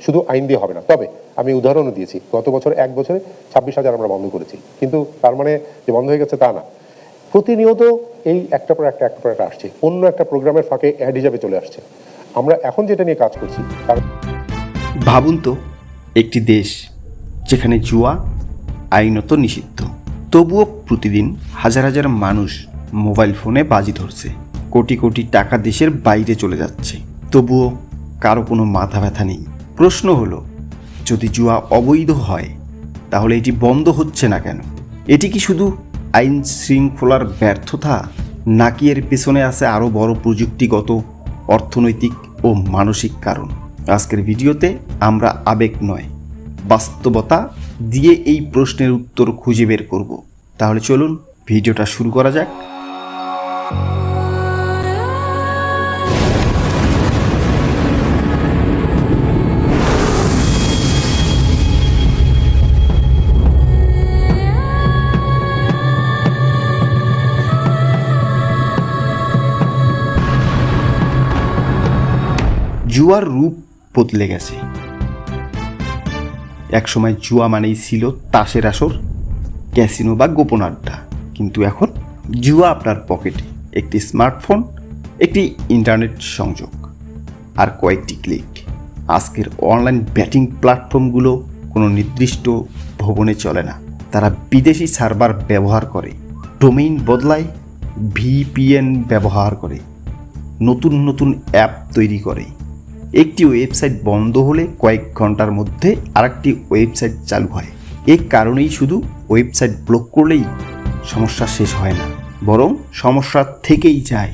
শুধু আইন দিয়ে হবে না। তবে আমি উদাহরণও দিয়েছি, গত বছর 1 বছরে 26,000 আমরা বন্ধ করেছি, কিন্তু তার মানে যে বন্ধ হয়ে গেছে তা না। প্রতিনিয়ত এই একটা পর একটা আসছে, অন্য একটা প্রোগ্রামের ফাঁকে অ্যাড হিসাবে চলে আসছে। আমরা এখন যেটা নিয়ে কাজ করছি ভাবুন তো, একটি দেশ যেখানে জুয়া আইনত নিষিদ্ধ, তবুও প্রতিদিন হাজার হাজার মানুষ মোবাইল ফোনে বাজি ধরছে, কোটি কোটি টাকা দেশের বাইরে চলে যাচ্ছে, তবুও কারো কোনো মাথা ব্যথা নেই। প্রশ্ন হলো, যদি জুয়া অবৈধ হয় তাহলে এটি বন্ধ হচ্ছে না কেন? এটি কি শুধু আইন শৃঙ্খলার ব্যর্থতা, নাকি এর পেছনে আছে আরও বড় প্রযুক্তিগত, অর্থনৈতিক ও মানসিক কারণ? আজকের ভিডিওতে আমরা আবেগ নয়, বাস্তবতা দিয়ে এই প্রশ্নের উত্তর খুঁজে বের করব। তাহলে চলুন ভিডিওটা শুরু করা যাক। জুয়ার রূপ বদলে গেছে। একসময় জুয়া মানেই ছিল তাসের আসর, ক্যাসিনো বা গোপন আড্ডা, কিন্তু এখন জুয়া আপনার পকেটে, একটি স্মার্টফোন, একটি ইন্টারনেট সংযোগ আর কয়েকটি ক্লিক। আজকের অনলাইন ব্যাটিং প্ল্যাটফর্মগুলো কোনো নির্দিষ্ট ভবনে চলে না, তারা বিদেশি সার্ভার ব্যবহার করে, ডোমেইন বদলায়, ভিপিএন ব্যবহার করে, নতুন নতুন অ্যাপ তৈরি করে। একটি ওয়েবসাইট বন্ধ হলে কয়েক ঘন্টার মধ্যে আরেকটি ওয়েবসাইট চালু হয়। এই কারণেই শুধু ওয়েবসাইট ব্লক করলেই সমস্যা শেষ হয় না, বরং সমস্যা থেকেই যায়।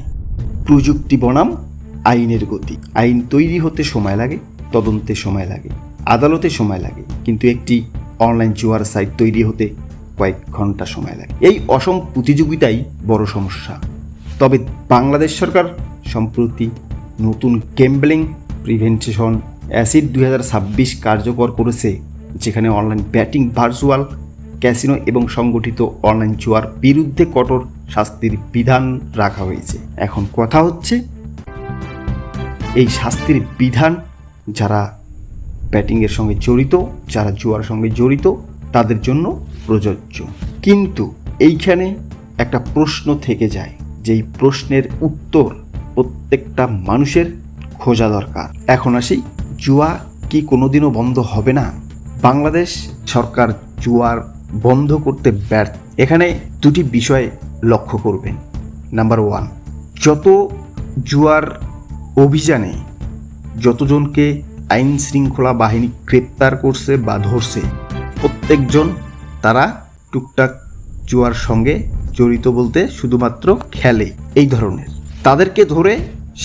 প্রযুক্তি বনাম আইনের গতি। আইন তৈরি হতে সময় লাগে, তদন্তে সময় লাগে, আদালতে সময় লাগে, কিন্তু একটি অনলাইন জুয়ার সাইট তৈরি হতে কয়েক ঘন্টা সময় লাগে। এই অসম প্রতিযোগিতাই বড় সমস্যা। তবে বাংলাদেশ সরকার সম্প্রতি নতুন গ্যাম্বলিং প্রিভেনশন অ্যাসিড 2026 কার্যকর করেছে, যেখানে অনলাইন ব্যাটিং, ভার্চুয়াল ক্যাসিনো এবং সংগঠিত অনলাইন জুয়ার বিরুদ্ধে কঠোর শাস্তির বিধান রাখা হয়েছে। এখন কথা হচ্ছে, এই শাস্তির বিধান যারা ব্যাটিংয়ের সঙ্গে জড়িত, যারা জুয়ার সঙ্গে জড়িত, তাদের জন্য প্রযোজ্য। কিন্তু এইখানে একটা প্রশ্ন থেকে যায়, যেই প্রশ্নের উত্তর প্রত্যেকটা মানুষের খোঁজা দরকার। এখন আসি, জুয়া কি কোনোদিনও বন্ধ হবে না? বাংলাদেশ সরকার জুয়ার বন্ধ করতে ব্যর্থ। এখানে দুটি বিষয় লক্ষ্য করবেন। নাম্বার 1, যত জুয়ার অভিযানে যতজনকে আইন শৃঙ্খলা বাহিনী গ্রেপ্তার করছে বা ধরছে, প্রত্যেকজন তারা টুকটাক জুয়ার সঙ্গে জড়িত বলতে শুধুমাত্র খেলে এই ধরনের। তাদেরকে ধরে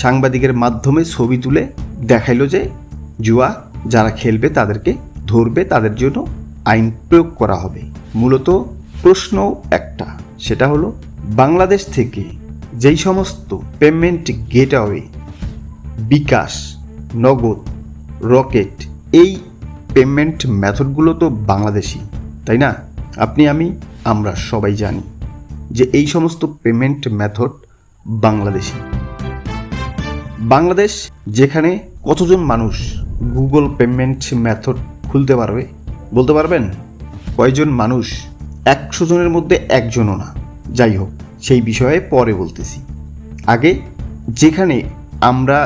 সাংবাদিকের মাধ্যমে ছবি তুলে দেখাইলো যে জুয়া যারা খেলবে তাদেরকে ধরবে, তাদের জন্য আইন প্রয়োগ করা হবে। মূলত প্রশ্ন একটা, সেটা হলো, বাংলাদেশ থেকে যেই সমস্ত পেমেন্ট গেটওয়ে, বিকাশ, নগদ, রকেট, এই পেমেন্ট মেথডগুলো তো বাংলাদেশি, তাই না? আপনি, আমি, আমরা সবাই জানি যে এই সমস্ত পেমেন্ট মেথড বাংলাদেশি। বাংলাদেশ যেখানে কতজন মানুষ গুগল পেমেন্ট মেথড খুলতে পারবে বলতে পারবেন? কয়জন মানুষ? 100 জনের মধ্যে একজনও না। যাই হোক, সেই বিষয়ে পরে বলতেছি। আগে যেখানে আমরা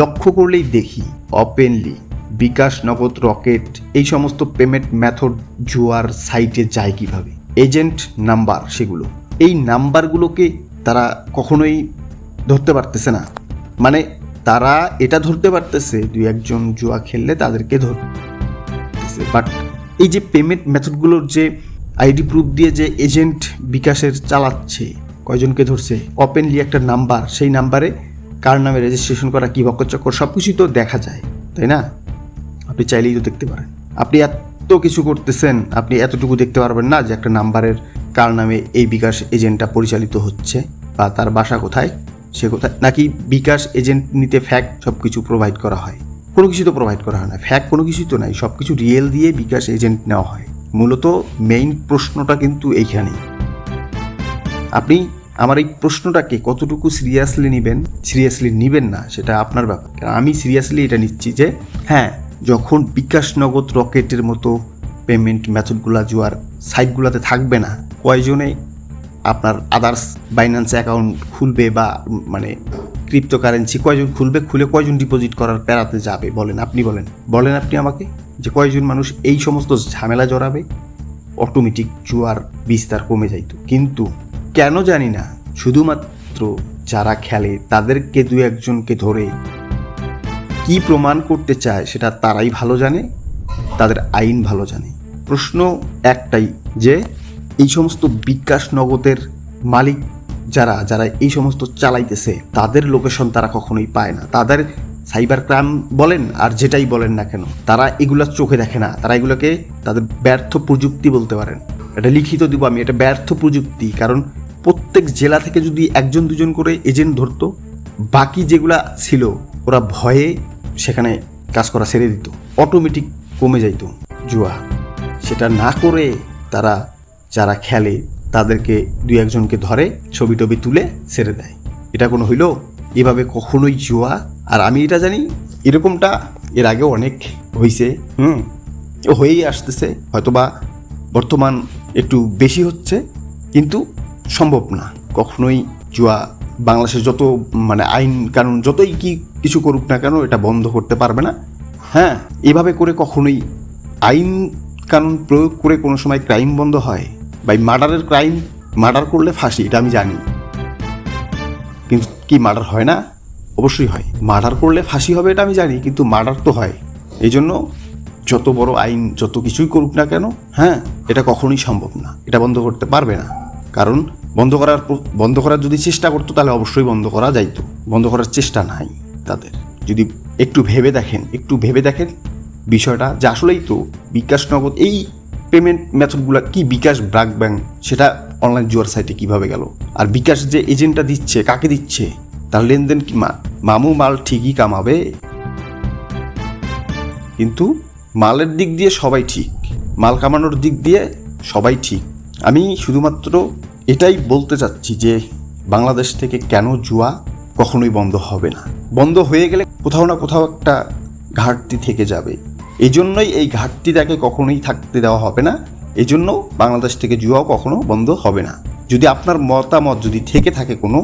লক্ষ্য করলেই দেখি ওপেনলি বিকাশ, নগদ, রকেট, এই সমস্ত পেমেন্ট মেথড জুয়ার সাইটে যায় কিভাবে, এজেন্ট নাম্বার, সেগুলো, এই নাম্বারগুলোকে তারা কখনোই ধরতে পারতেছে না। মানে তারা এটা ধরতে পারতেছে 2-1 জন জুয়া খেললে তাদেরকে ধরতেছে, বাট এই যে পেমেন্ট মেথডগুলোর যে আইডি প্রুফ দিয়ে যে এজেন্ট বিকাশের চালাচ্ছে, কয়জনকে ধরছে? ওপেনলি একটা নাম্বার, সেই নাম্বারে কার নামে রেজিস্ট্রেশন করা, কি বকচক্কর, সব কিছুই তো দেখা যায়, তাই না? আপনি চাইলেই তো দেখতে পারেন। আপনি এত কিছু করতেছেন, আপনি এতটুকু দেখতে পারবেন না যে একটা নাম্বারের কার নামে এই বিকাশ এজেন্টটা পরিচালিত হচ্ছে, বা তার বাসা কোথায়, সে কোথায়, নাকি বিকাশ এজেন্ট নিতে ফ্যাক্ট সব কিছু প্রোভাইড করা হয়? কোনো কিছু তো প্রোভাইড করা হয় না, ফ্যাক্ট কোনো কিছুই তো নাই, সব কিছু রিয়েল দিয়ে বিকাশ এজেন্ট নেওয়া হয়। মূলত মেইন প্রশ্নটা কিন্তু এইখানেই। আপনি আমার এই প্রশ্নটাকে কতটুকু সিরিয়াসলি নেবেন, সিরিয়াসলি নেবেন না, সেটা আপনার ব্যাপার। কারণ আমি সিরিয়াসলি এটা নিচ্ছি যে হ্যাঁ, যখন বিকাশ নগদ রকেটের মতো পেমেন্ট মেথডগুলো জুয়ার সাইটগুলোতে থাকবে না, কয়জনে আপনার আদার্স বাইন্যান্স অ্যাকাউন্ট খুলবে বা মানে ক্রিপ্টোকারেন্সি কয়জন খুলবে, খুলে কয়জন ডিপোজিট করার প্যারাতে যাবে বলেন আপনি আমাকে যে কয়জন মানুষ এই সমস্ত ঝামেলা জড়াবে, অটোমেটিক জুয়ার বিস্তার কমে যাইতো। কিন্তু কেন জানি না, শুধুমাত্র যারা খেলে তাদেরকে দু একজনকে ধরে কি প্রমাণ করতে চায় সেটা তারাই ভালো জানে, তাদের আইন ভালো জানে। প্রশ্ন একটাই যে এই সমস্ত বিকাশ নগদের মালিক যারা যারা এই সমস্ত চালাইতেছে তাদের লোকেশন তারা কখনোই পায় না। তাদের সাইবার ক্রাইম বলেন আর যেটাই বলেন না কেন, তারা এগুলা চোখে দেখে না, তারা এগুলোকে তাদের ব্যর্থ প্রযুক্তি বলতে পারেন। এটা লিখিত দিব আমি, এটা ব্যর্থ প্রযুক্তি। কারণ প্রত্যেক জেলা থেকে যদি একজন দুজন করে এজেন্ট ধরতো, বাকি যেগুলা ছিল ওরা ভয়ে সেখানে কাজ করা ছেড়ে দিত, অটোমেটিক কমে যাইতো জুয়া। সেটা না করে তারা যারা খেলে তাদেরকে দুই একজনকে ধরে ছবি টবি তুলে ছেড়ে দেয়। এটা কোনো হইল? এভাবে কখনোই জুয়া। আর আমি এটা জানি এরকমটা এর আগেও অনেক হয়েছে, হয়েই আসতেছে, হয়তোবা বর্তমান একটু বেশি হচ্ছে, কিন্তু সম্ভব না কখনোই জুয়া বাংলাদেশের যত মানে আইন কানুন যতই কিছু করুক না কেন এটা বন্ধ করতে পারবে না। হ্যাঁ, এভাবে করে কখনোই আইন কানুন প্রয়োগ করে কোনো সময় ক্রাইম বন্ধ হয়? ভাই মার্ডারের ক্রাইম, মার্ডার করলে ফাঁসি, এটা আমি জানি, কিন্তু কি মার্ডার হয় না? অবশ্যই হয়। মার্ডার করলে ফাঁসি হবে এটা আমি জানি, কিন্তু মার্ডার তো হয়। এই জন্য যত বড় আইন যত কিছুই করুক না কেন, হ্যাঁ, এটা কখনোই সম্ভব না, এটা বন্ধ করতে পারবে না। কারণ বন্ধ করার যদি চেষ্টা করতো তাহলে অবশ্যই বন্ধ করা যাইতো। বন্ধ করার চেষ্টা নাই তাদের। যদি একটু ভেবে দেখেন বিষয়টা, যে আসলেই তো বিকাশ নগদ এই পেমেন্ট মেথডগুলো কি, বিকাশ ব্র্যাক ব্যাংক, সেটা অনলাইন জুয়ার সাইটে কিভাবে গেল? আর বিকাশ যে এজেন্টটা দিচ্ছে, কাকে দিচ্ছে? তার লেনদেন কি মামু মাল ঠিকই কামাবে, কিন্তু মালের দিক দিয়ে সবাই ঠিক, মাল কামানোর দিক দিয়ে সবাই ঠিক। আমি শুধুমাত্র এটাই বলতে চাচ্ছি যে বাংলাদেশ থেকে কেন জুয়া কখনোই বন্ধ হবে না। বন্ধ হয়ে গেলে কোথাও না কোথাও একটা ঘাটতি থেকে যাবে। এই জন্যই এই ঘাটতিটাকে কখনোই থাকতে দেওয়া হবে না। এই জন্য বাংলাদেশ থেকে জুয়াও কখনো বন্ধ হবে না। যদি আপনার মতামত যদি থেকে থাকে কোনো,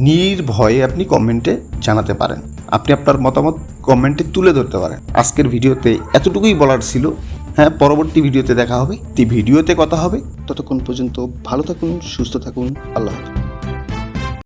নির্ভয়ে আপনি কমেন্টে জানাতে পারেন, আপনি আপনার মতামত কমেন্টে তুলে ধরতে পারেন। আজকের ভিডিওতে এতটুকুই বলার ছিল। হ্যাঁ, পরবর্তী ভিডিওতে দেখা হবে, ভিডিওতে কথা হবে। ততক্ষণ পর্যন্ত ভালো থাকুন, সুস্থ থাকুন, আল্লাহ হাফেজ।